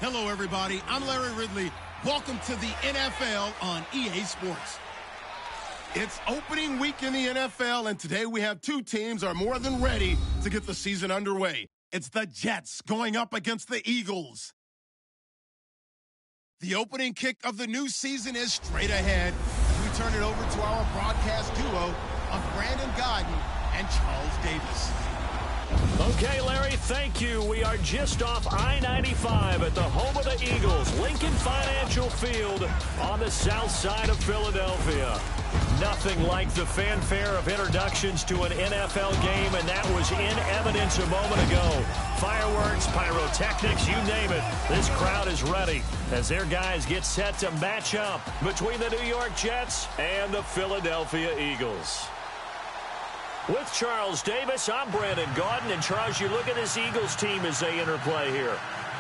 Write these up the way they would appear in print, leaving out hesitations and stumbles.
Hello, everybody. I'm Larry Ridley. Welcome to the NFL on EA Sports. It's opening week in the NFL, and today we have two teams are more than ready to get the season underway. It's the Jets going up against the Eagles. The opening kick of the new season is straight ahead as we turn it over to our broadcast duo of Brandon Godden and Charles Davis. Okay, Larry, thank you. We are just off I-95 at the home of the Eagles, Lincoln Financial Field on the south side of Philadelphia. Nothing like the fanfare of introductions to an NFL game, and that was in evidence a moment ago. Fireworks, pyrotechnics, you name it. This crowd is ready as their guys get set to match up between the New York Jets and the Philadelphia Eagles. With Charles Davis, I'm Brandon Gaudin. And Charles, you look at this Eagles team as they interplay here.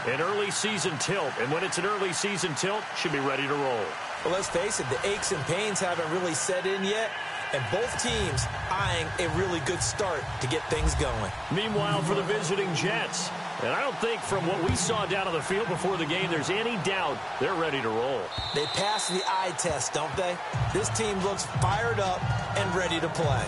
An early season tilt. And when it's an early season tilt, should be ready to roll. Well, let's face it, the aches and pains haven't really set in yet. And both teams eyeing a really good start to get things going. Meanwhile, for the visiting Jets, and I don't think from what we saw down on the field before the game, there's any doubt they're ready to roll. They passed the eye test, don't they? This team looks fired up and ready to play.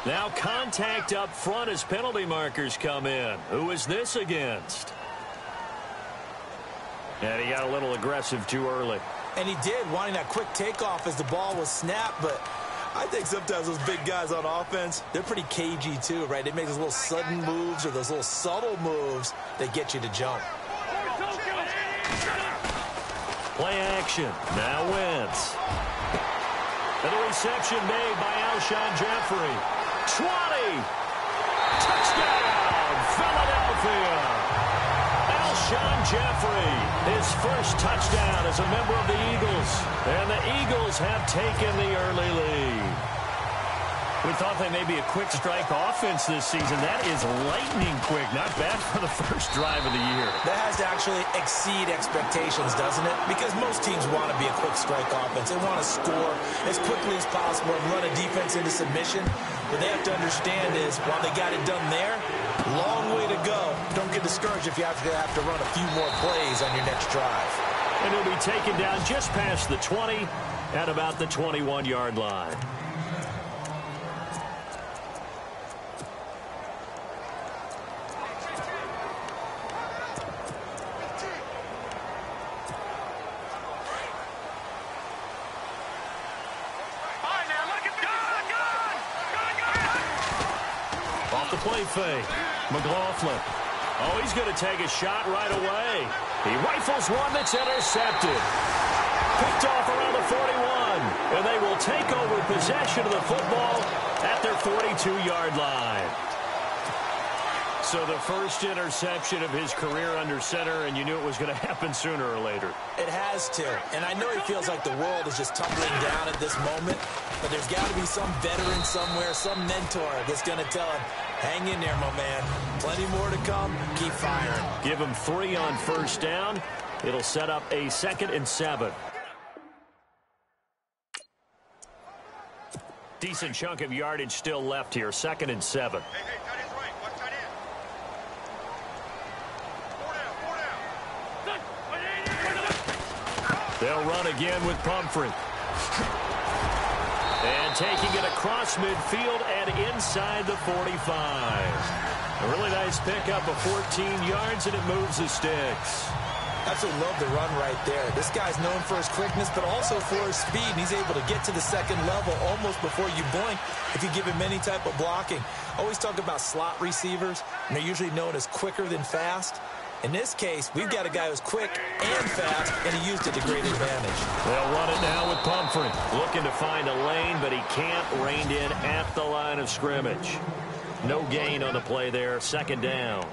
Now contact up front as penalty markers come in. Who is this against? And he got a little aggressive too early. And he did, wanting that quick takeoff as the ball was snapped. But I think sometimes those big guys on offense, they're pretty cagey too, right? They make those little sudden moves or those little subtle moves that get you to jump. Play action. Now Wentz. And the reception made by Alshon Jeffrey. 20. Touchdown, Philadelphia. Alshon Jeffrey, his first touchdown as a member of the Eagles. And the Eagles have taken the early lead. We thought they may be a quick strike offense this season. That is lightning quick. Not bad for the first drive of the year. That has to actually exceed expectations, doesn't it? Because most teams want to be a quick strike offense. They want to score as quickly as possible and run a defense into submission. What they have to understand is, while they got it done there, long way to go. Don't get discouraged if you have to run a few more plays on your next drive. And he'll be taken down just past the 20 at about the 21-yard line. Play fake. McLaughlin. Oh, he's going to take a shot right away. He rifles one that's intercepted. Picked off around the 41. And they will take over possession of the football at their 42-yard line. So the first interception of his career under center, and you knew it was going to happen sooner or later. It has to. And I know it feels like the world is just tumbling down at this moment, but there's got to be some veteran somewhere, some mentor that's going to tell him, hang in there, my man. Plenty more to come. Keep firing. Give him 3 on first down. It'll set up a 2nd and 7. Decent chunk of yardage still left here. 2nd and 7. Hey, tight end's right. Watch tight end. 4 down. They'll run again with Pumphrey. And taking it across midfield and inside the 45. A really nice pickup of 14 yards, and it moves the sticks. Absolutely love the run right there. This guy's known for his quickness, but also for his speed. And he's able to get to the second level almost before you blink if you give him any type of blocking. Always talk about slot receivers, and they're usually known as quicker than fast. In this case, we've got a guy who's quick and fast, and he used it to great advantage. They'll run it now with Pumphrey. Looking to find a lane, but he can't. Reined in at the line of scrimmage. No gain on the play there. 2nd down.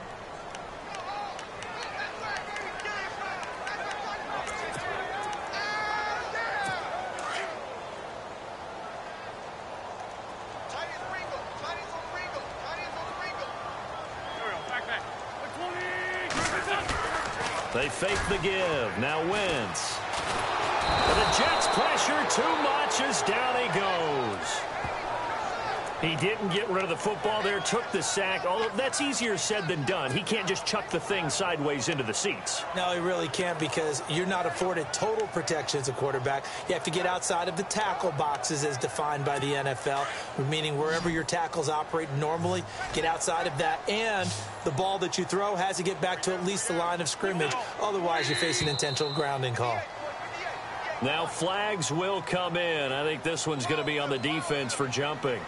They fake the give. Now Wentz. And the Jets pressure too much as down he goes. He didn't get rid of the football there, took the sack. Although that's easier said than done. He can't just chuck the thing sideways into the seats. No, he really can't, because you're not afforded total protection as a quarterback. You have to get outside of the tackle boxes as defined by the NFL, meaning wherever your tackles operate normally, get outside of that. And the ball that you throw has to get back to at least the line of scrimmage. Otherwise, you face an intentional grounding call. Now flags will come in. I think this one's going to be on the defense for jumping.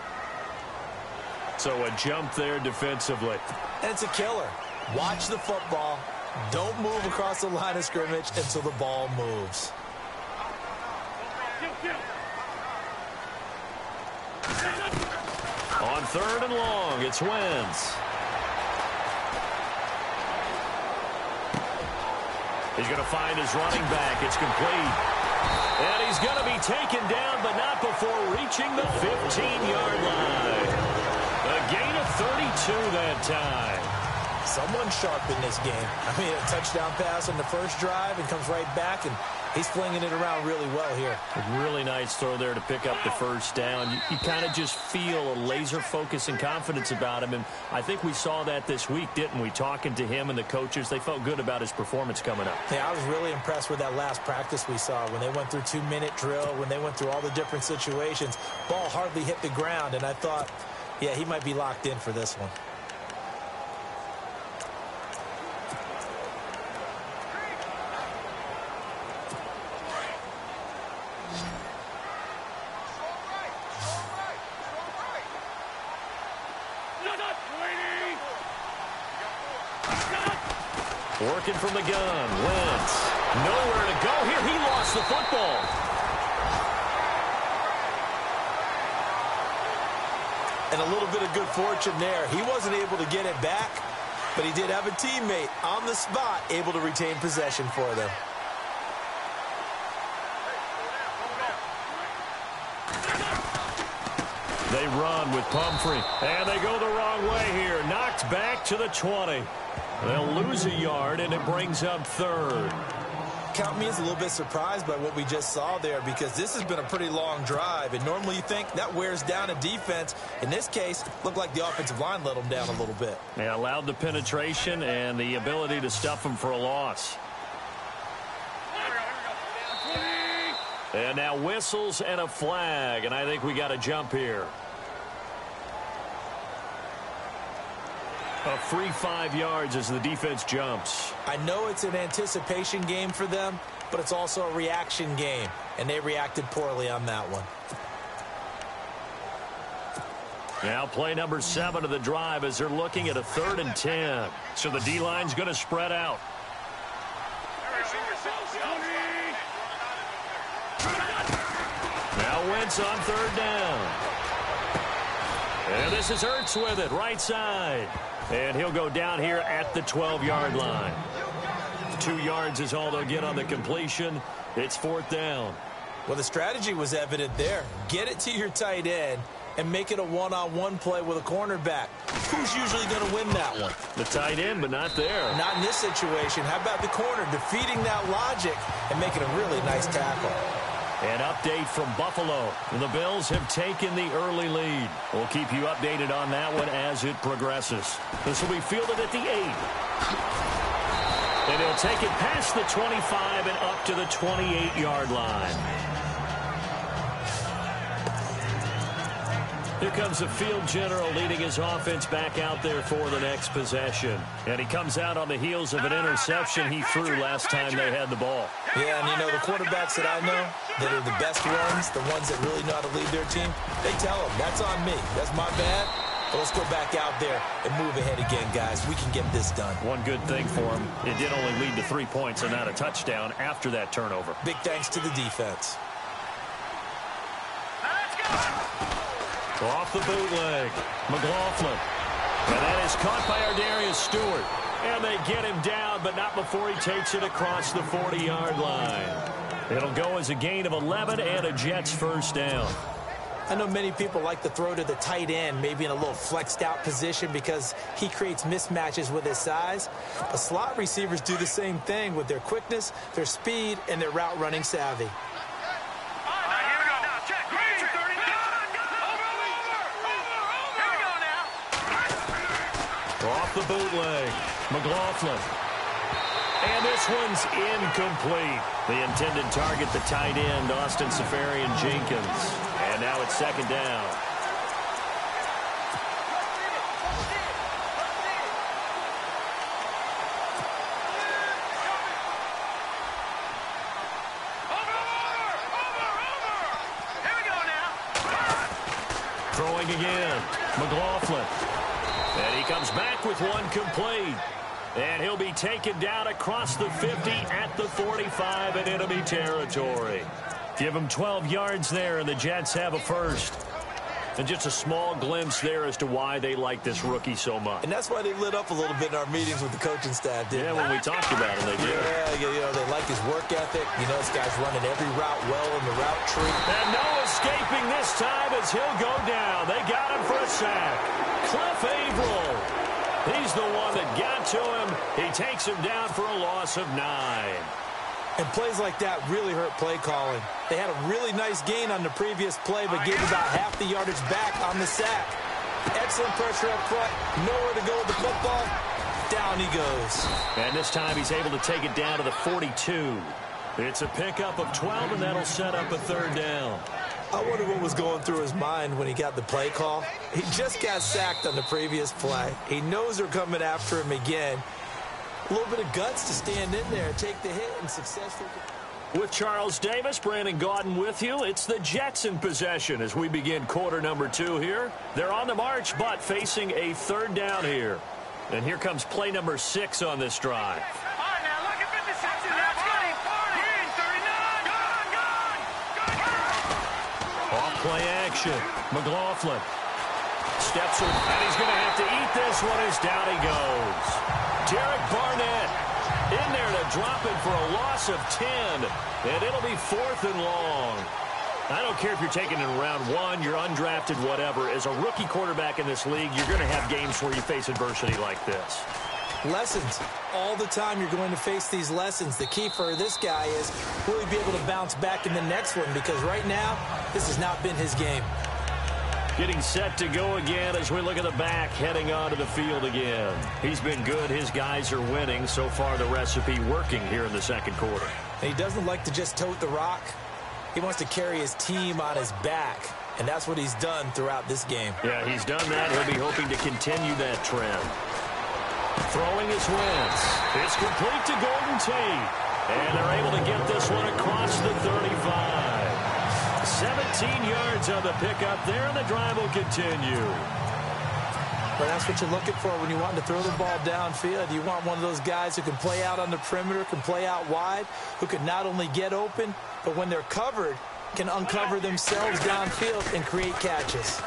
So a jump there defensively. And it's a killer. Watch the football. Don't move across the line of scrimmage until the ball moves. On 3rd and long, it's Wentz. He's going to find his running back. It's complete. And he's going to be taken down, but not before reaching the 15-yard line. A gain of 32 that time. Someone sharp in this game. I mean, a touchdown pass on the first drive and comes right back, and he's flinging it around really well here. A really nice throw there to pick up the first down. You kind of just feel a laser focus and confidence about him, and I think we saw that this week, didn't we? Talking to him and the coaches, they felt good about his performance coming up. Yeah, I was really impressed with that last practice we saw when they went through 2-minute drill, when they went through all the different situations. Ball hardly hit the ground, and I thought, yeah, he might be locked in for this one. Working from the gun. Wentz. Nowhere to go here. He lost the football. And a little bit of good fortune there. He wasn't able to get it back, but he did have a teammate on the spot able to retain possession for them. They run with Pumphrey. And they go the wrong way here. Knocked back to the 20. They'll lose a yard, and it brings up 3rd. Count me as a little bit surprised by what we just saw there, because this has been a pretty long drive, and normally you think that wears down a defense. In this case, looked like the offensive line let them down a little bit. They allowed the penetration and the ability to stuff them for a loss. And now whistles and a flag, and I think we got a jump here. A free 5 yards as the defense jumps. I know it's an anticipation game for them, but it's also a reaction game, and they reacted poorly on that one. Now play number 7 of the drive as they're looking at a 3rd and 10. So the D-line's going to spread out. Now Wentz on 3rd down. And this is Ertz with it, right side. And he'll go down here at the 12-yard line. 2 yards is all they'll get on the completion. It's 4th down. Well, the strategy was evident there. Get it to your tight end and make it a one-on-one play with a cornerback. Who's usually going to win that one? The tight end, but not there. Not in this situation. How about the corner defeating that logic and making a really nice tackle? An update from Buffalo. The Bills have taken the early lead. We'll keep you updated on that one as it progresses. This will be fielded at the 8. And he'll take it past the 25 and up to the 28-yard line. Here comes the field general leading his offense back out there for the next possession. And he comes out on the heels of an interception he threw last time they had the ball. Yeah, and you know, the quarterbacks that I know that are the best ones, the ones that really know how to lead their team, they tell them, that's on me. That's my bad. But let's go back out there and move ahead again, guys. We can get this done. One good thing for him, it did only lead to 3 points and not a touchdown after that turnover. Big thanks to the defense. Off the bootleg, McLaughlin. And that is caught by Ardarius Stewart. And they get him down, but not before he takes it across the 40-yard line. It'll go as a gain of 11 and a Jets first down. I know many people like to throw to the tight end, maybe in a little flexed out position because he creates mismatches with his size. But slot receivers do the same thing with their quickness, their speed, and their route running savvy. Off the bootleg, McLaughlin. And this one's incomplete. The intended target, the tight end, Austin Safarian-Jenkins. And now it's second down. Throwing again, McLaughlin. And he comes back with one complete. And he'll be taken down across the 50 at the 45 in enemy territory. Give him 12 yards there, and the Jets have a first. And just a small glimpse there as to why they like this rookie so much. And that's why they lit up a little bit in our meetings with the coaching staff, didn't they? Yeah, when we talked about him, they did. Yeah, they like his work ethic. You know, this guy's running every route well in the route tree. And no escaping this time as he'll go down. They got him for a sack. Cliff Averill. He's the one that got to him. He takes him down for a loss of 9. And plays like that really hurt play calling. They had a really nice gain on the previous play, but gave about half the yardage back on the sack. Excellent pressure up front. Nowhere to go with the football. Down he goes. And this time he's able to take it down to the 42. It's a pickup of 12, and that'll set up a third down. I wonder what was going through his mind when he got the play call. He just got sacked on the previous play. He knows they're coming after him again. A little bit of guts to stand in there, take the hit, and successfully. With Charles Davis, Brandon Gaudin with you. It's the Jets in possession as we begin quarter number 2 here. They're on the march, but facing a third down here. And here comes play number 6 on this drive. Off play action. McLaughlin steps in, and he's going to have to eat this one as down he goes. Derek Barnett in there to drop it for a loss of 10, and it'll be 4th and long. I don't care if you're taking it in round 1, you're undrafted, whatever. As a rookie quarterback in this league, you're going to have games where you face adversity like this. Lessons. All the time you're going to face these lessons. The key for this guy is will he be able to bounce back in the next one, because right now this has not been his game. Getting set to go again as we look at the back, heading onto the field again. He's been good. His guys are winning. So far, the recipe working here in the second quarter. And he doesn't like to just tote the rock. He wants to carry his team on his back, and that's what he's done throughout this game. Yeah, he's done that. He'll be hoping to continue that trend. Throwing his Wentz. It's complete to Golden Tate. And they're able to get this one across the 35. 17 yards on the pickup there, and the drive will continue. But that's what you're looking for when you want to throw the ball downfield. You want one of those guys who can play out on the perimeter, can play out wide, who can not only get open, but when they're covered, can uncover themselves downfield and create catches.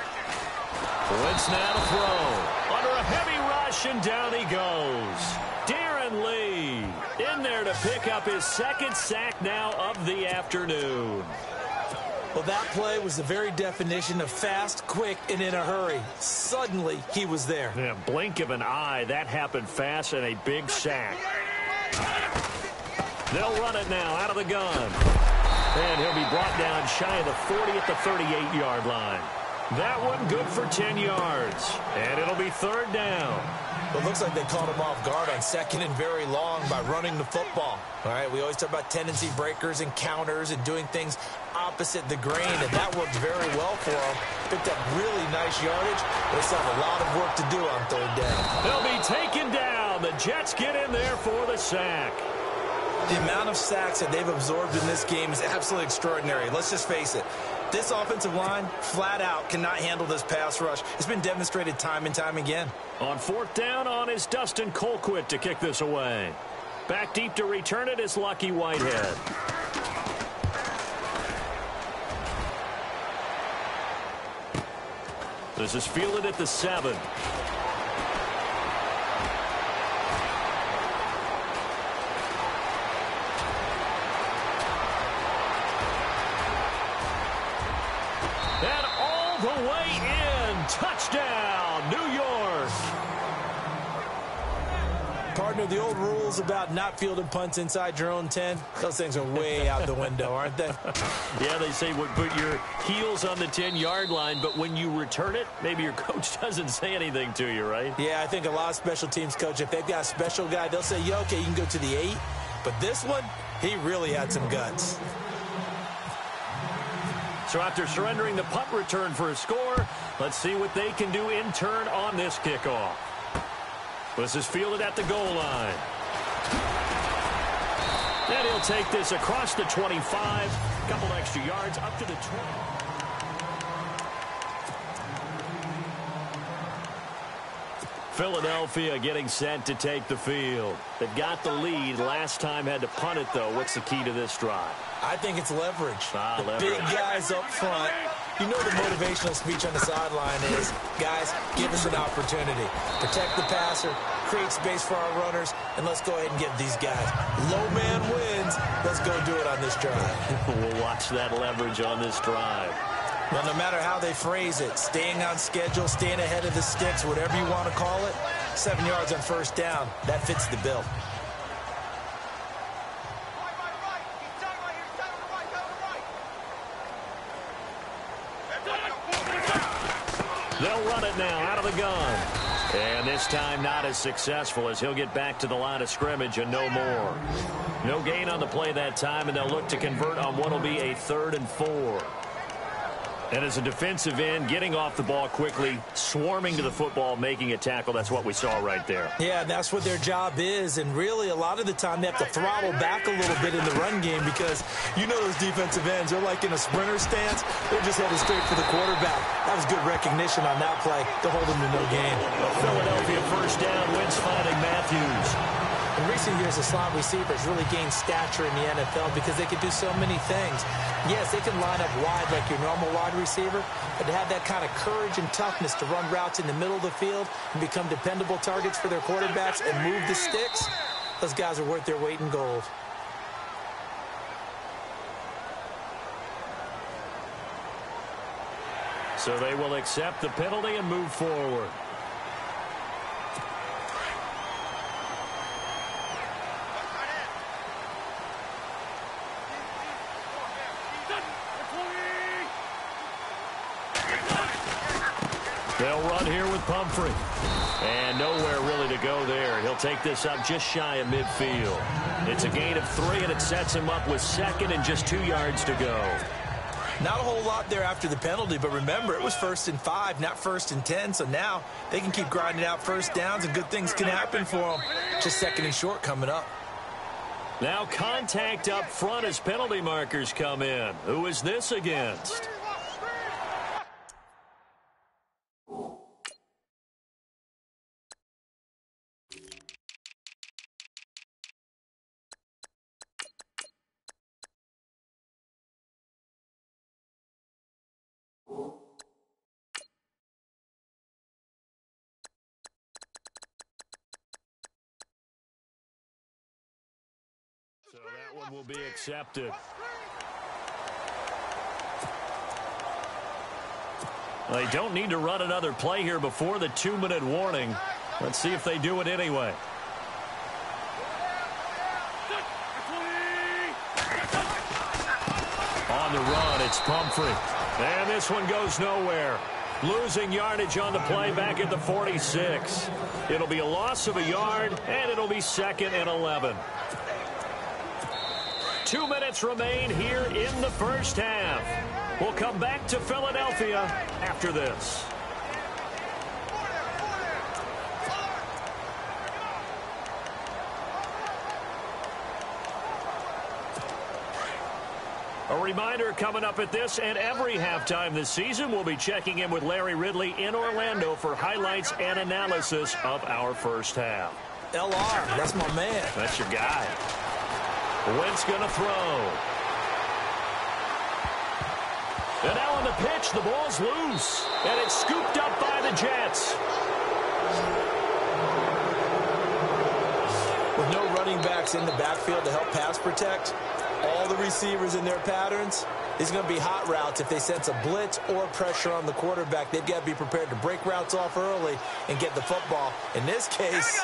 Wentz now to throw. Under a heavy rush, and down he goes. Darren Lee in there to pick up his second sack now of the afternoon. Well, that play was the very definition of fast, quick, and in a hurry. Suddenly, he was there. Yeah, blink of an eye. That happened fast, and a big sack. They'll run it now out of the gun. And he'll be brought down shy of the 40 at the 38-yard line. That one good for 10 yards. And it'll be third down. Well, it looks like they caught him off guard on second and very long by running the football. All right, we always talk about tendency breakers and counters and doing things opposite the grain, and that worked very well for him. Picked up really nice yardage, but they still have a lot of work to do on third down. They'll be taken down. The Jets get in there for the sack. The amount of sacks that they've absorbed in this game is absolutely extraordinary. Let's just face it. This offensive line, flat out, cannot handle this pass rush. It's been demonstrated time and time again. On fourth down is Dustin Colquitt to kick this away. Back deep to return it is Lucky Whitehead. This is fielded at the 7. And touchdown, New York. Partner, the old rules about not fielding punts inside your own 10, those things are way out the window, aren't they? Yeah, they say put your heels on the 10-yard line, but when you return it, maybe your coach doesn't say anything to you, right? Yeah, I think a lot of special teams coach, if they've got a special guy, they'll say, yeah, okay, you can go to the 8. But this one, he really had some guts. So after surrendering the punt return for a score, let's see what they can do in turn on this kickoff. This is fielded at the goal line. And he'll take this across the 25. A couple extra yards up to the 20. Philadelphia getting set to take the field. They've got the lead. Last time had to punt it, though. What's the key to this drive? I think it's leverage. Leverage. Big guys up front. You know the motivational speech on the sideline is, guys, give us an opportunity. Protect the passer, create space for our runners, and let's go ahead and get these guys. Low man wins. Let's go do it on this drive. We'll watch that leverage on this drive. Well, no matter how they phrase it, staying on schedule, staying ahead of the sticks, whatever you want to call it, 7 yards on first down, that fits the bill. They'll run it now out of the gun. And this time not as successful as he'll get back to the line of scrimmage and no more. No gain on the play that time, and they'll look to convert on what will be a 3rd and 4. And as a defensive end, getting off the ball quickly, swarming to the football, making a tackle, that's what we saw right there. Yeah, that's what their job is. And really, a lot of the time, they have to throttle back a little bit in the run game because you know those defensive ends, they're like in a sprinter stance. They're just headed straight for the quarterback. That was good recognition on that play to hold them to no gain. Philadelphia first down, Wentz finding Matthews. In recent years, the slot receivers really gained stature in the NFL because they can do so many things. Yes, they can line up wide like your normal wide receiver, but to have that kind of courage and toughness to run routes in the middle of the field and become dependable targets for their quarterbacks and move the sticks, those guys are worth their weight in gold. So they will accept the penalty and move forward. They'll run here with Pumphrey. And nowhere really to go there. He'll take this up just shy of midfield. It's a gain of 3, and it sets him up with 2nd and just 2 yards to go. Not a whole lot there after the penalty, but remember, it was 1st and 5, not 1st and 10, so now they can keep grinding out first downs, and good things can happen for them. Just 2nd and short coming up. Now contact up front as penalty markers come in. Who is this against? So that one will be accepted. Well, they don't need to run another play here before the 2-minute warning. Let's see if they do it anyway. On the run, it's Pumphrey. And this one goes nowhere. Losing yardage on the play back at the 46. It'll be a loss of a yard, and it'll be 2nd and 11. 2 minutes remain here in the first half. We'll come back to Philadelphia after this. A reminder coming up at this and every halftime this season, we'll be checking in with Larry Ridley in Orlando for highlights and analysis of our first half. LR, that's my man. That's your guy. Wentz going to throw. And now on the pitch, the ball's loose. And it's scooped up by the Jets. With no running backs in the backfield to help pass protect, all the receivers in their patterns, These are going to be hot routes. If they sense a blitz or pressure on the quarterback, they've got to be prepared to break routes off early and get the football. In this case,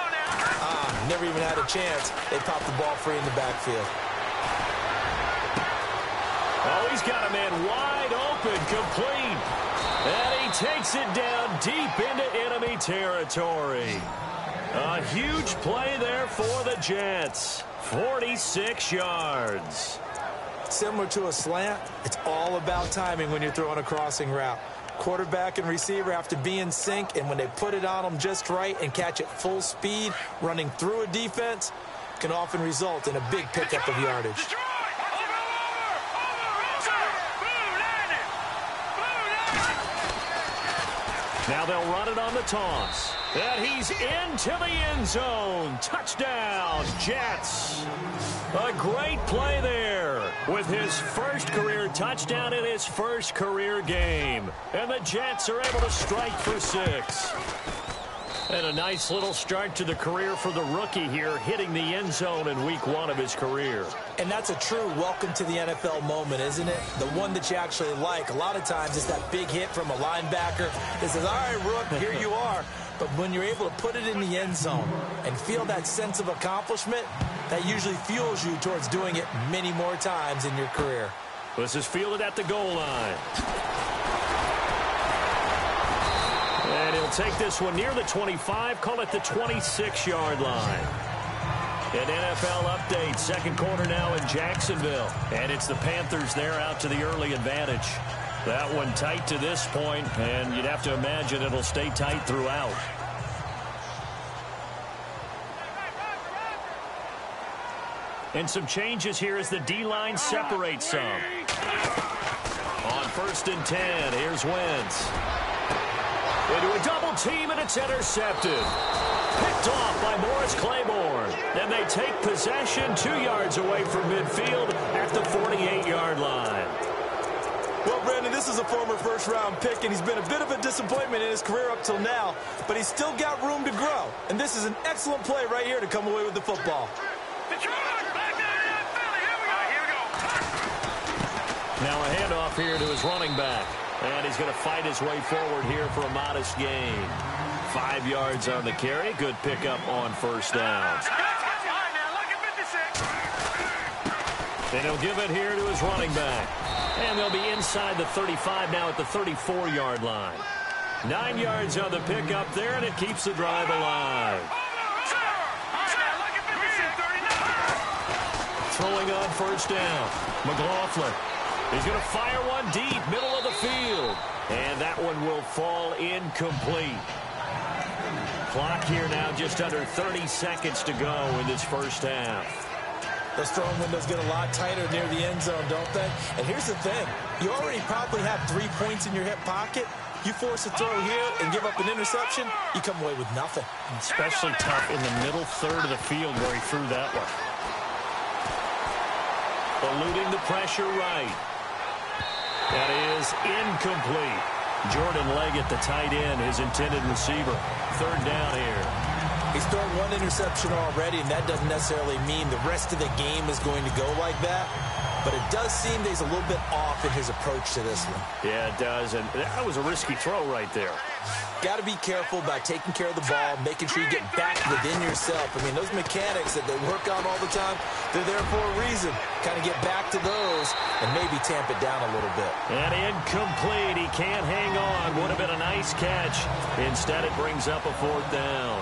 never even had a chance. They popped the ball free in the backfield. Oh, he's got a man wide open, complete. And he takes it down deep into enemy territory. A huge play there for the Jets. 46 yards. Similar to a slant, it's all about timing when you're throwing a crossing route. Quarterback and receiver have to be in sync, and when they put it on them just right and catch it full speed, running through a defense, can often result in a big pickup of yardage. Now they'll run it on the toss. And he's into the end zone. Touchdown, Jets. A great play there with his first career touchdown in his first career game. And the Jets are able to strike for 6. And a nice little start to the career for the rookie here, hitting the end zone in week 1 of his career. And that's a true welcome to the NFL moment, isn't it? The one that you actually like. A lot of times it's that big hit from a linebacker that says, all right, Rook, here you are. But when you're able to put it in the end zone and feel that sense of accomplishment, that usually fuels you towards doing it many more times in your career. This is fielded at the goal line. And he'll take this one near the 25, call it the 26-yard line. An NFL update, second quarter now in Jacksonville. And it's the Panthers there out to the early advantage. That one tight to this point, and you'd have to imagine it'll stay tight throughout. And some changes here as the D-line separates some. On 1st and 10, here's Wentz. Into a double team, and it's intercepted. Picked off by Morris Claiborne. And they take possession 2 yards away from midfield at the 48-yard line. Well, Brandon, this is a former first-round pick, and he's been a bit of a disappointment in his career up till now, but he's still got room to grow. And this is an excellent play right here to come away with the football. Now a handoff here to his running back. And he's going to fight his way forward here for a modest gain. 5 yards on the carry. Good pickup on first down. And he'll give it here to his running back. And they'll be inside the 35 now at the 34-yard line. 9 yards on the pickup there, and it keeps the drive alive. Throwing on first down. McLaughlin. He's going to fire one deep, middle of the field. And that one will fall incomplete. Clock here now just under 30 seconds to go in this first half. Those throwing windows get a lot tighter near the end zone, don't they? And here's the thing. You already probably have 3 points in your hip pocket. You force a throw here and give up an interception, you come away with nothing. Especially tough in the middle third of the field where he threw that one. Eluding the pressure right. That is incomplete. Jordan Leggett, the tight end, his intended receiver. Third down here. He's thrown 1 interception already, and that doesn't necessarily mean the rest of the game is going to go like that. But it does seem that he's a little bit off in his approach to this one. Yeah, it does, and that was a risky throw right there. Got to be careful about taking care of the ball, making sure you get back within yourself. I mean, those mechanics that they work on all the time, they're there for a reason. Kind of get back to those and maybe tamp it down a little bit. And incomplete. He can't hang on. Would have been a nice catch. Instead, it brings up a 4th down.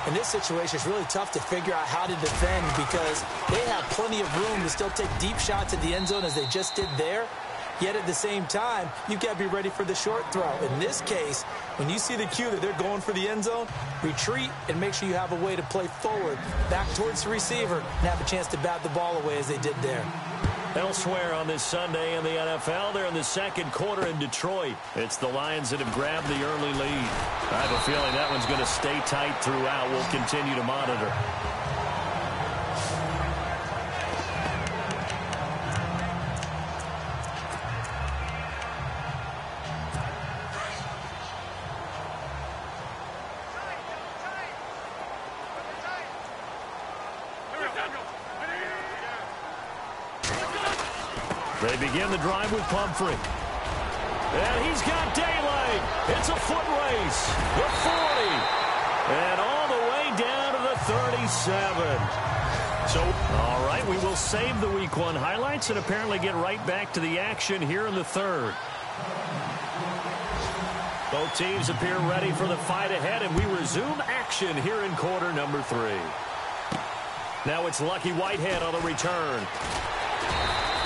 In this situation, it's really tough to figure out how to defend because they have plenty of room to still take deep shots at the end zone as they just did there. Yet at the same time, you've got to be ready for the short throw. In this case, when you see the cue that they're going for the end zone, retreat and make sure you have a way to play forward, back towards the receiver, and have a chance to bat the ball away as they did there. Elsewhere on this Sunday in the NFL, they're in the second quarter in Detroit. It's the Lions that have grabbed the early lead. I have a feeling that one's going to stay tight throughout. We'll continue to monitor. They begin the drive with Pumphrey. And he's got daylight. It's a foot race. The 40. And all the way down to the 37. So, all right, we will save the Week 1 highlights and apparently get right back to the action here in the third. Both teams appear ready for the fight ahead, and we resume action here in quarter number 3. Now it's Lucky Whitehead on the return.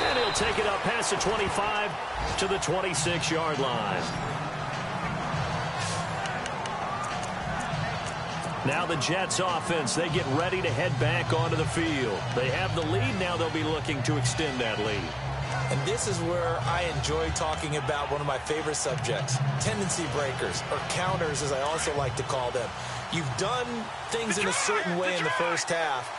And he'll take it up past the 25 to the 26-yard line. Now the Jets offense, they get ready to head back onto the field. They have the lead. Now they'll be looking to extend that lead. And this is where I enjoy talking about one of my favorite subjects, tendency breakers, or counters as I also like to call them. You've done things in a certain way in the first half,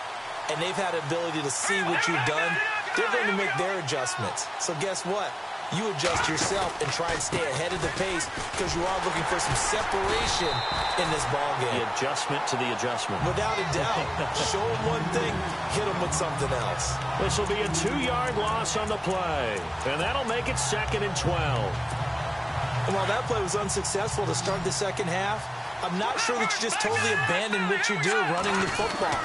and they've had the ability to see what you've done. They're going to make their adjustments. So guess what? You adjust yourself and try and stay ahead of the pace because you are looking for some separation in this ball game. The adjustment to the adjustment. Without a doubt. Show them one thing, hit them with something else. This will be a 2-yard loss on the play, and that'll make it 2nd and 12. And while that play was unsuccessful to start the second half, I'm not sure that you just totally abandon what you do running the football.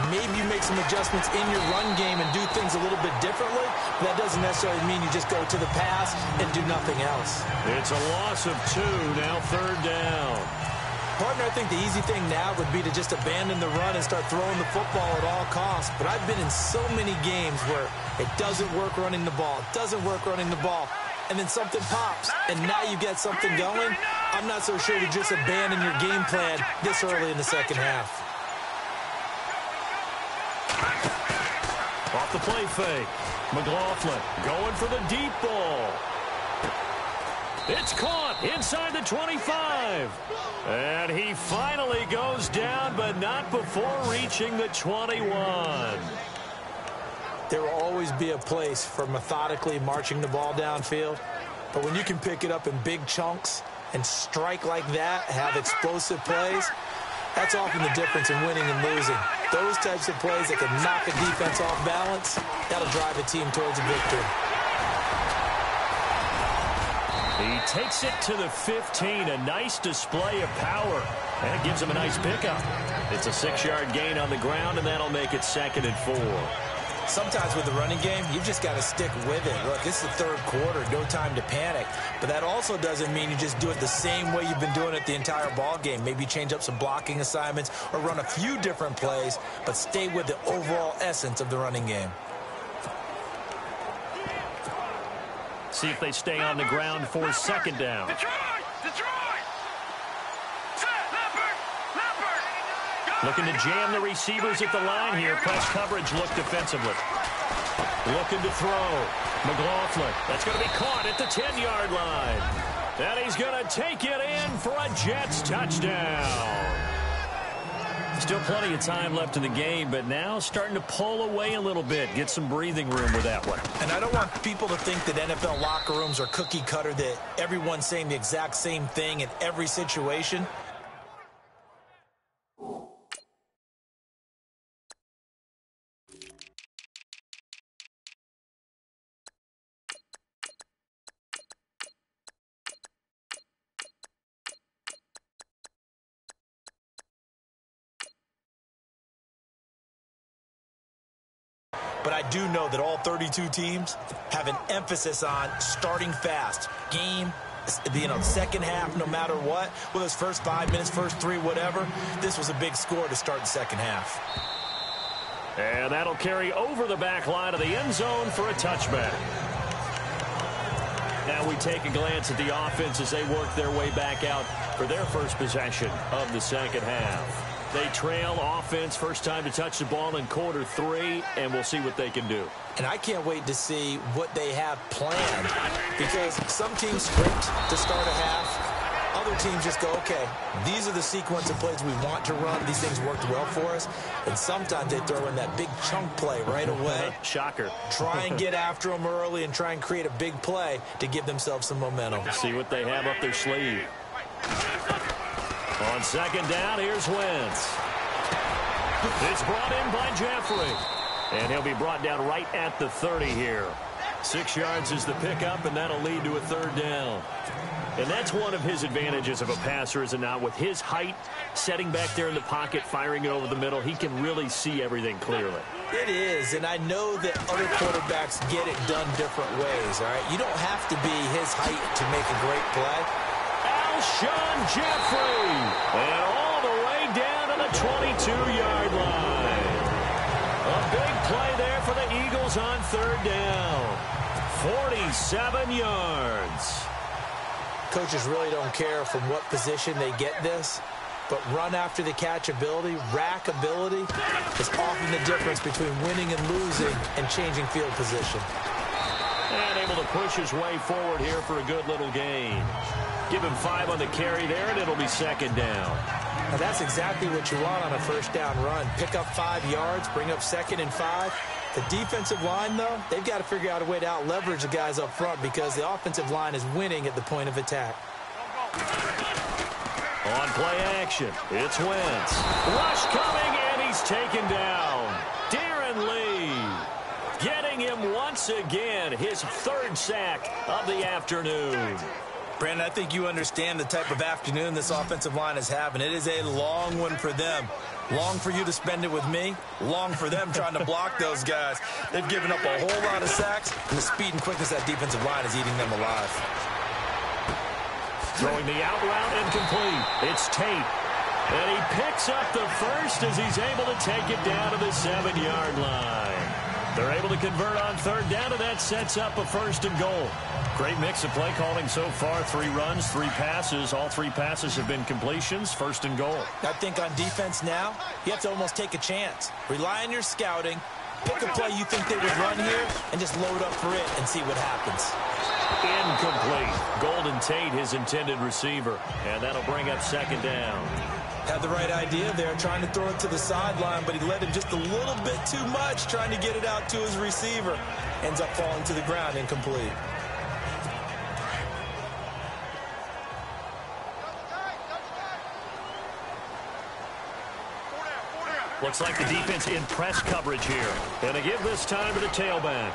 Maybe you make some adjustments in your run game and do things a little bit differently. But that doesn't necessarily mean you just go to the pass and do nothing else. It's a loss of 2, now 3rd down. Partner, I think the easy thing now would be to just abandon the run and start throwing the football at all costs. But I've been in so many games where it doesn't work running the ball. It doesn't work running the ball. And then something pops, and now you get something going. I'm not so sure to just abandon your game plan this early in the second half. Off the play fake. McLaughlin going for the deep ball. It's caught inside the 25. And he finally goes down, but not before reaching the 21. There will always be a place for methodically marching the ball downfield. But when you can pick it up in big chunks and strike like that, have explosive plays, that's often the difference in winning and losing. Those types of plays that can knock a defense off balance, that'll drive a team towards a victory. He takes it to the 15, a nice display of power. And it gives him a nice pickup. It's a 6-yard gain on the ground, and that'll make it 2nd and 4. Sometimes with the running game, you've just got to stick with it. Look, this is the third quarter, no time to panic. But that also doesn't mean you just do it the same way you've been doing it the entire ball game. Maybe change up some blocking assignments or run a few different plays, but stay with the overall essence of the running game. See if they stay on the ground for 2nd down. Looking to jam the receivers at the line here. Press coverage look defensively. Looking to throw. McLaughlin. That's going to be caught at the 10-yard line. And he's going to take it in for a Jets touchdown. Still plenty of time left in the game, but now starting to pull away a little bit. Get some breathing room with that one. And I don't want people to think that NFL locker rooms are cookie cutter, that everyone's saying the exact same thing in every situation. But I do know that all 32 teams have an emphasis on starting fast. Game, second half, no matter what. Whether it's first 5 minutes, first 3, whatever. This was a big score to start the second half. And that'll carry over the back line of the end zone for a touchback. Now we take a glance at the offense as they work their way back out for their first possession of the second half. They trail offense, first time to touch the ball in quarter 3, and we'll see what they can do. And I can't wait to see what they have planned, because some teams script to start a half. Other teams just go, okay, these are the sequence of plays we want to run. These things worked well for us. And sometimes they throw in that big chunk play right away. Shocker. Try and get after them early and try and create a big play to give themselves some momentum. See what they have up their sleeve. On second down, here's Wentz. It's brought in by Jeffrey. And he'll be brought down right at the 30 here. 6 yards is the pickup, and that'll lead to a 3rd down. And that's one of his advantages of a passer, is it not? With his height, setting back there in the pocket, firing it over the middle, he can really see everything clearly. It is, and I know that other quarterbacks get it done different ways, all right? You don't have to be his height to make a great play. Alshon Jeffrey, and all the way down to the 22-yard line. A big play there for the Eagles on 3rd down. 47 yards. Coaches really don't care from what position they get this, but run after the catch ability, rack ability, is often the difference between winning and losing and changing field position. And able to push his way forward here for a good little gain. Give him 5 on the carry there, and it'll be 2nd down. Now that's exactly what you want on a 1st down run. Pick up 5 yards, bring up 2nd and 5. The defensive line, though, they've got to figure out a way to out-leverage the guys up front because the offensive line is winning at the point of attack. On play action, it's Wentz. Rush coming, and he's taken down. Darren Lee getting him once again, his 3rd sack of the afternoon. Brandon, I think you understand the type of afternoon this offensive line is having. It is a long one for them. Long for you to spend it with me. Long for them trying to block those guys. They've given up a whole lot of sacks, and the speed and quickness of that defensive line is eating them alive. Throwing the out route incomplete. It's Tate. And he picks up the first as he's able to take it down to the 7-yard line. They're able to convert on 3rd down, and that sets up a 1st and goal. Great mix of play calling so far. 3 runs, 3 passes. All 3 passes have been completions. 1st and goal. I think on defense now, you have to almost take a chance. Rely on your scouting. Pick a play you think they would run here and just load up for it and see what happens. Incomplete. Golden Tate, his intended receiver. And that'll bring up 2nd down. Had the right idea there, trying to throw it to the sideline, but he led him just a little bit too much, trying to get it out to his receiver. Ends up falling to the ground, incomplete. Looks like the defense in press coverage here. And they give this time to the tailback.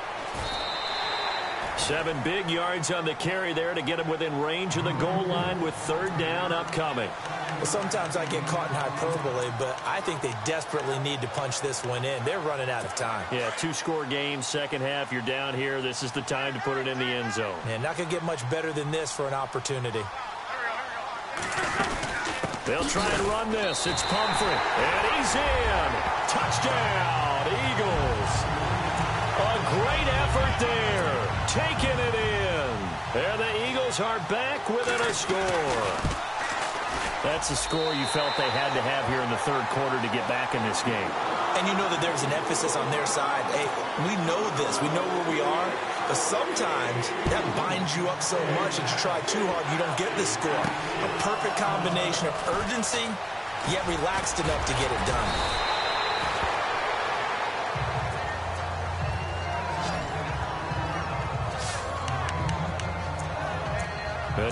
7 big yards on the carry there to get him within range of the goal line with 3rd down upcoming. Well, sometimes I get caught in hyperbole, but I think they desperately need to punch this one in. They're running out of time. Yeah, 2-score game, 2nd half. You're down here. This is the time to put it in the end zone. Yeah, not going to get much better than this for an opportunity. They'll try and run this. It's Pumphrey. And he's in. Touchdown, Eagles. A great effort there. Taking it in. And the Eagles are back within a score. That's a score you felt they had to have here in the 3rd quarter to get back in this game. And you know that there's an emphasis on their side. Hey, we know this. We know where we are. But sometimes that binds you up so much that you try too hard, you don't get the score. A perfect combination of urgency, yet relaxed enough to get it done.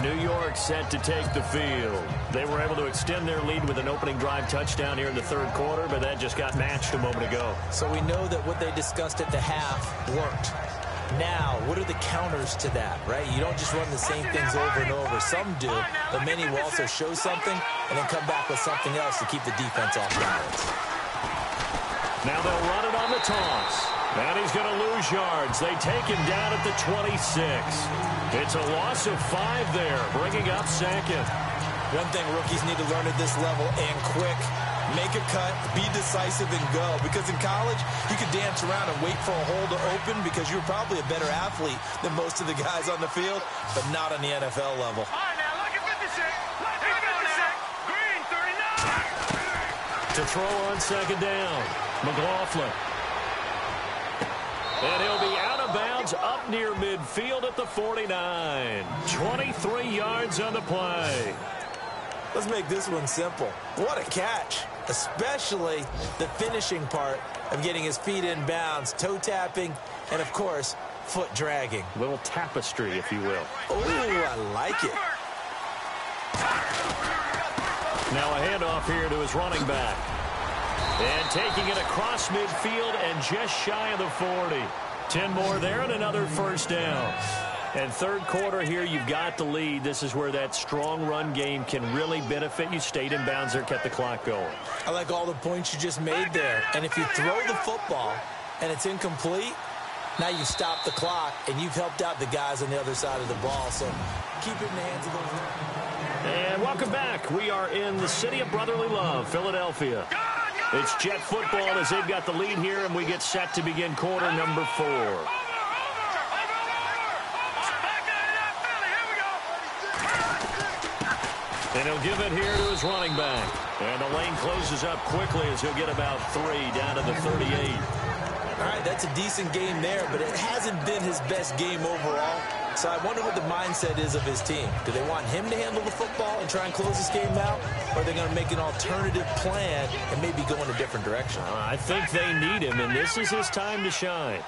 New York set to take the field. They were able to extend their lead with an opening drive touchdown here in the 3rd quarter, but that just got matched a moment ago. So we know that what they discussed at the half worked. Now, what are the counters to that, right? You don't just run the same things over and over. Some do, but many will also show something and then come back with something else to keep the defense off balance. Now they'll run it on the toss. And he's going to lose yards. They take him down at the 26. It's a loss of 5 there, bringing up 2nd. One thing rookies need to learn at this level, and quick, make a cut, be decisive, and go. Because in college, you could dance around and wait for a hole to open because you're probably a better athlete than most of the guys on the field, but not on the NFL level. All right, now, look at 56. Look at 56. Green, 39. To throw on 2nd down, McLaughlin. And he'll be out of bounds up near midfield at the 49. 23 yards on the play. Let's make this one simple. What a catch, especially the finishing part of getting his feet in bounds, toe tapping, and, of course, foot dragging. Little tapestry, if you will. Oh, I like it. Now a handoff here to his running back. And taking it across midfield and just shy of the 40. 10 more there and another first down. And third quarter here, you've got the lead. This is where that strong run game can really benefit you. Stayed in bounds there, kept the clock going. I like all the points you just made there. And if you throw the football and it's incomplete, now you stop the clock and you've helped out the guys on the other side of the ball. So keep it in the hands of those. And welcome back. We are in the city of brotherly love, Philadelphia. It's Jet football as they've got the lead here, and we get set to begin quarter number 4. And he'll give it here to his running back. And the lane closes up quickly as he'll get about 3 down to the 38. All right, that's a decent game there, but it hasn't been his best game overall. So I wonder what the mindset is of his team. Do they want him to handle the football and try and close this game out? Or are they going to make an alternative plan and maybe go in a different direction? I think they need him, and this is his time to shine.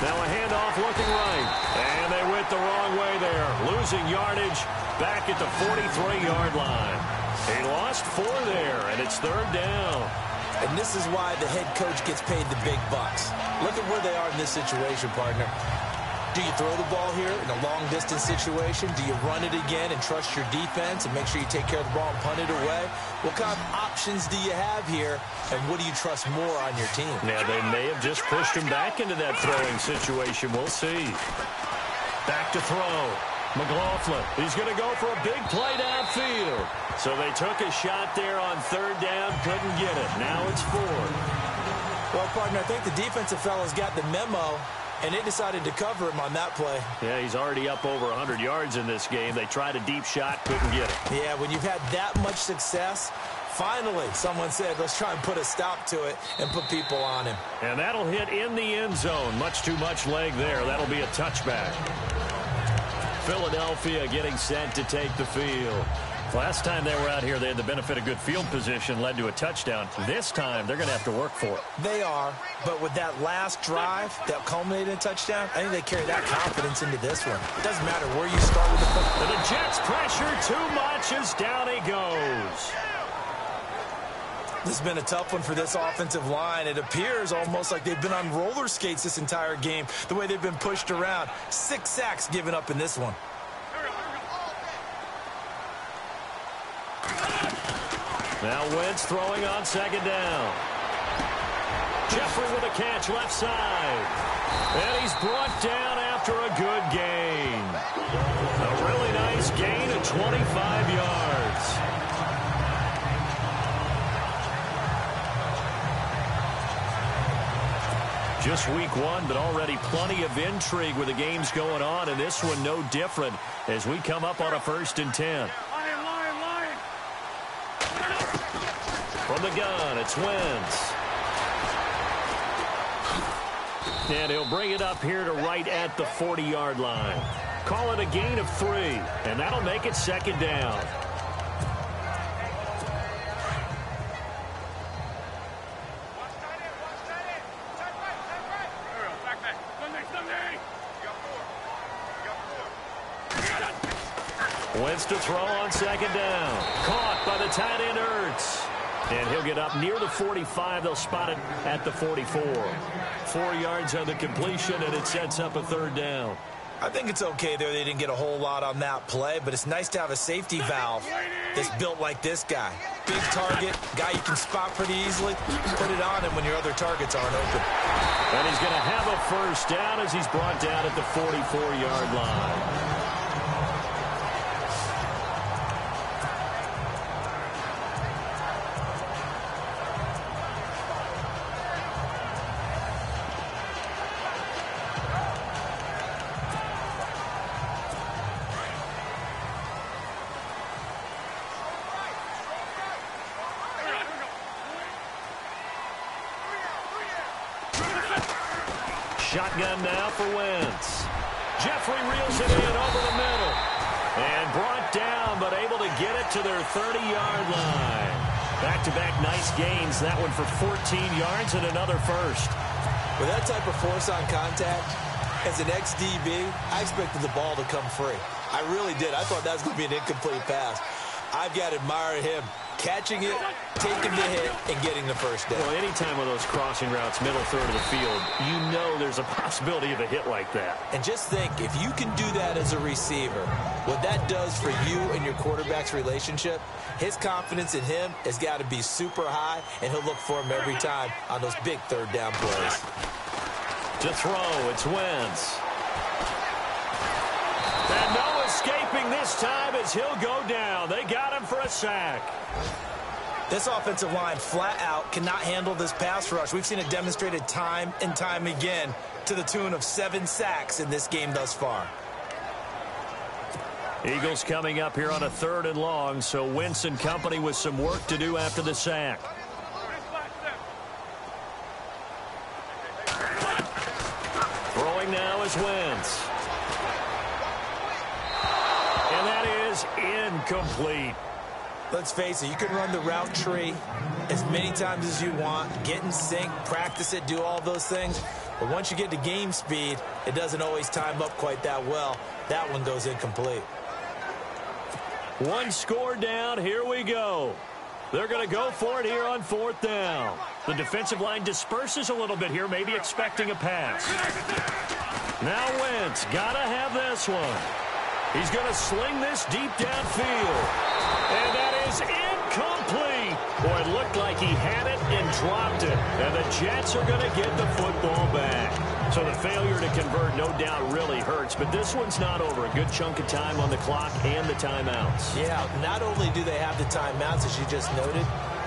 Now a handoff looking right. And they went the wrong way there. Losing yardage back at the 43-yard line. He lost 4 there, and it's third down. And this is why the head coach gets paid the big bucks. Look at where they are in this situation, partner. Do you throw the ball here in a long-distance situation? Do you run it again and trust your defense and make sure you take care of the ball and punt it away? What kind of options do you have here, and what do you trust more on your team? Now, they may have just pushed him back into that throwing situation. We'll see. Back to throw. McLaughlin, he's going to go for a big play downfield. So they took a shot there on third down, couldn't get it. Now it's 4. Well, partner, I think the defensive fellas got the memo, and they decided to cover him on that play. Yeah, he's already up over 100 yards in this game. They tried a deep shot, couldn't get it. Yeah, when you've had that much success, finally someone said, let's try and put a stop to it and put people on him. And that'll hit in the end zone. Much too much leg there. That'll be a touchback. Philadelphia getting set to take the field. Last time they were out here, they had the benefit of good field position, led to a touchdown. This time, they're going to have to work for it. They are, but with that last drive that culminated in a touchdown, I think they carry that confidence into this one. It doesn't matter where you start with the football. The Jets pressure too much as down he goes. This has been a tough one for this offensive line. It appears almost like they've been on roller skates this entire game, the way they've been pushed around. 6 sacks given up in this one. Now Wentz throwing on second down. Jeffrey with a catch left side. And he's brought down after a good gain. A really nice gain of 25 yards. Just week 1, but already plenty of intrigue with the games going on, and this one no different as we come up on a 1st and 10. From the gun, it's Wentz. And he'll bring it up here to right at the 40-yard line. Call it a gain of 3, and that'll make it second down. Wentz to throw on second down. Caught by the tight end, Ertz. And he'll get up near the 45. They'll spot it at the 44. 4 yards on the completion, and it sets up a third down. I think it's okay there. They didn't get a whole lot on that play, but it's nice to have a safety valve that's built like this guy. Big target, guy you can spot pretty easily. Put it on him when your other targets aren't open. And he's going to have a first down as he's brought down at the 44-yard line. Shotgun now for Wentz. Jeffrey reels it in over the middle. And brought down, but able to get it to their 30-yard line. Back-to-back nice gains. That one for 14 yards and another first. With that type of force on contact, as an ex-DB, I expected the ball to come free. I really did. I thought that was going to be an incomplete pass. I've got to admire him. catching it, taking the hit, and getting the first down. Well, anytime with those crossing routes, middle third of the field, you know there's a possibility of a hit like that. And just think, if you can do that as a receiver, what that does for you and your quarterback's relationship, his confidence in him has got to be super high, and he'll look for him every time on those big third down plays. To throw, it's Wentz. And no escaping this time as he'll go down. They got him for a sack. This offensive line flat out cannot handle this pass rush. We've seen it demonstrated time and time again to the tune of 7 sacks in this game thus far. Eagles coming up here on a 3rd and long, so Wentz and company with some work to do after the sack. Throwing now is Wentz. And that is incomplete. Let's face it, you can run the route tree as many times as you want, get in sync, practice it, do all those things. But once you get to game speed, it doesn't always time up quite that well. That one goes incomplete. 1 score down. Here we go. They're going to go for it here on 4th down. The defensive line disperses a little bit here, maybe expecting a pass. Now Wentz, got to have this one. He's going to sling this deep downfield. And that is incomplete. Boy, it looked like he had it and dropped it. And the Jets are going to get the football back. So the failure to convert, no doubt, really hurts. But this one's not over. A good chunk of time on the clock and the timeouts. Yeah, not only do they have the timeouts, as you just noted,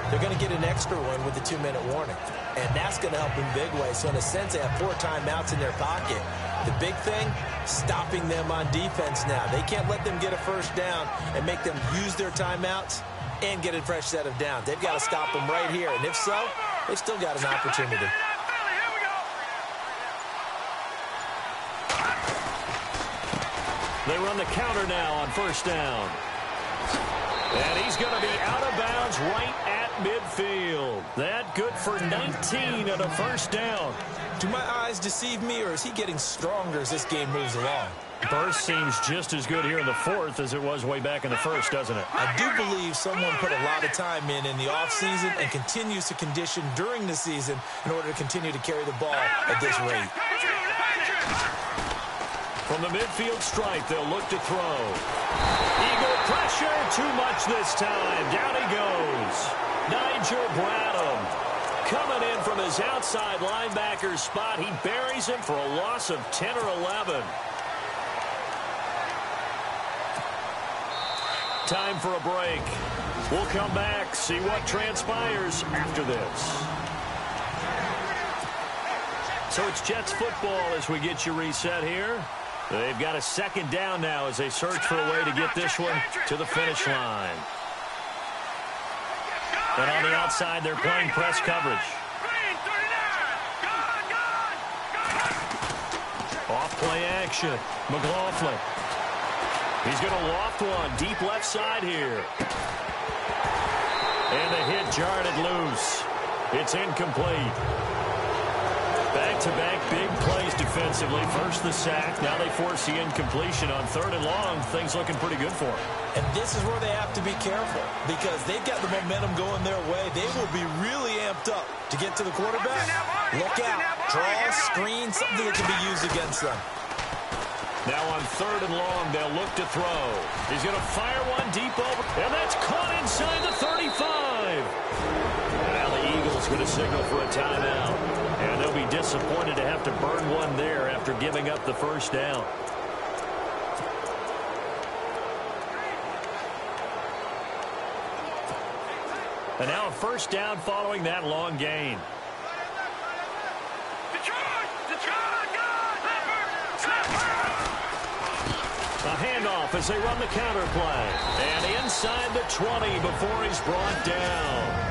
they're going to get an extra one with the 2-minute warning. And that's going to help in big ways. So in a sense, they have 4 timeouts in their pocket. The big thing, stopping them on defense now. They can't let them get a first down and make them use their timeouts and get a fresh set of downs. They've got to stop them right here. And if so, they've still got an opportunity. They run the counter now on 1st down. And he's going to be out of bounds right at midfield. That good for 19 on a 1st down. Do my eyes deceive me, or is he getting stronger as this game moves along? Burst seems just as good here in the 4th as it was way back in the 1st, doesn't it? I do believe someone put a lot of time in the offseason and continues to condition during the season in order to continue to carry the ball at this rate. From the midfield stripe, they'll look to throw. Eagle pressure, too much this time. Down he goes. Nigel Bradham coming in from his outside linebacker spot. He buries him for a loss of 10 or 11. Time for a break. We'll come back, see what transpires after this. So it's Jets football as we get you reset here. They've got a 2nd down now as they search for a way to get this one to the finish line. And on the outside, they're playing press coverage. Off play action. McLaughlin. He's going to loft one deep left side here. And the hit jarred it loose. It's incomplete. Back-to-back big plays defensively. First the sack. Now they force the incompletion on 3rd and long. Things looking pretty good for them. And this is where they have to be careful because they've got the momentum going their way. They will be really amped up to get to the quarterback. Look out. Draw, screen, something that can be used against them. Now on 3rd and long, they'll look to throw. He's going to fire one deep over. And that's caught inside the 35. Now the Eagles going to signal for a timeout. And they'll be disappointed to have to burn one there after giving up the 1st down. And now a 1st down following that long gain. A handoff as they run the counter play. And inside the 20 before he's brought down.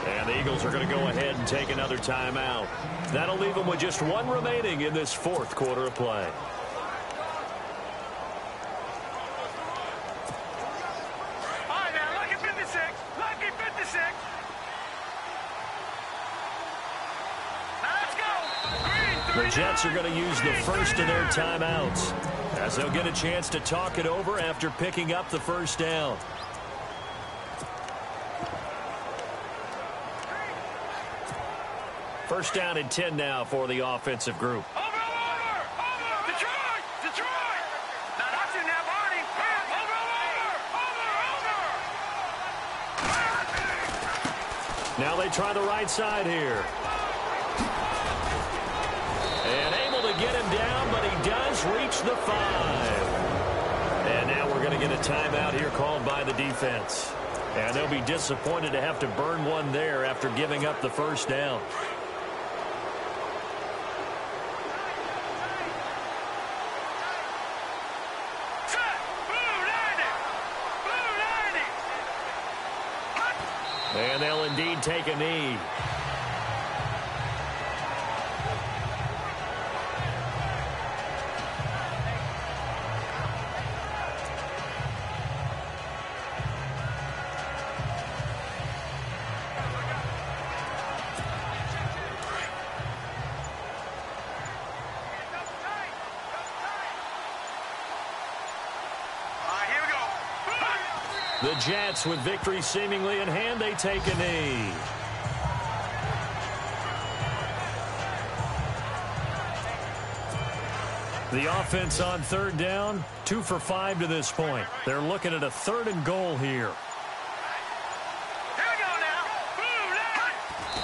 And the Eagles are going to go ahead and take another timeout. That'll leave them with just 1 remaining in this 4th quarter of play. All right, now, lucky 56. Lucky 56. Now let's go. Green, The Jets are going to use the first of their timeouts as they'll get a chance to talk it over after picking up the 1st down. First down and 10 now for the offensive group. Over! Detroit! Now that's in there, Barney. Over! Now they try the right side here. And able to get him down, but he does reach the 5. And now we're going to get a timeout here called by the defense. And they'll be disappointed to have to burn one there after giving up the first down. And they'll indeed take a knee. The Jets, with victory seemingly in hand, they take a knee. The offense on third down, 2 for 5 to this point. They're looking at a 3rd and goal here.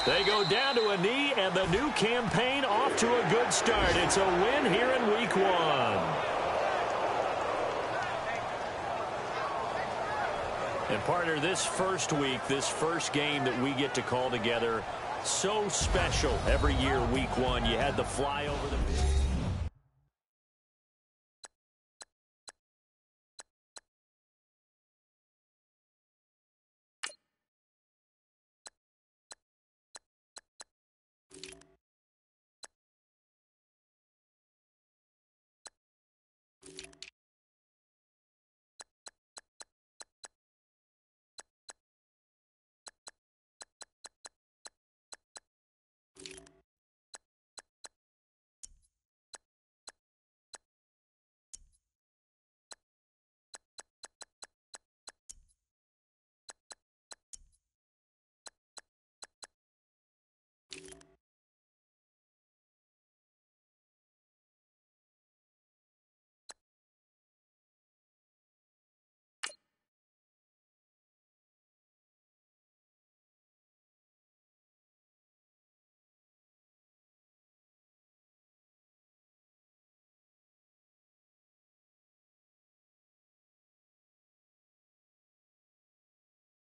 They go down to a knee, and the new campaign off to a good start. It's a win here in week 1. And partner, this first week, this first game that we get to call together, so special every year, week 1. You had the fly over the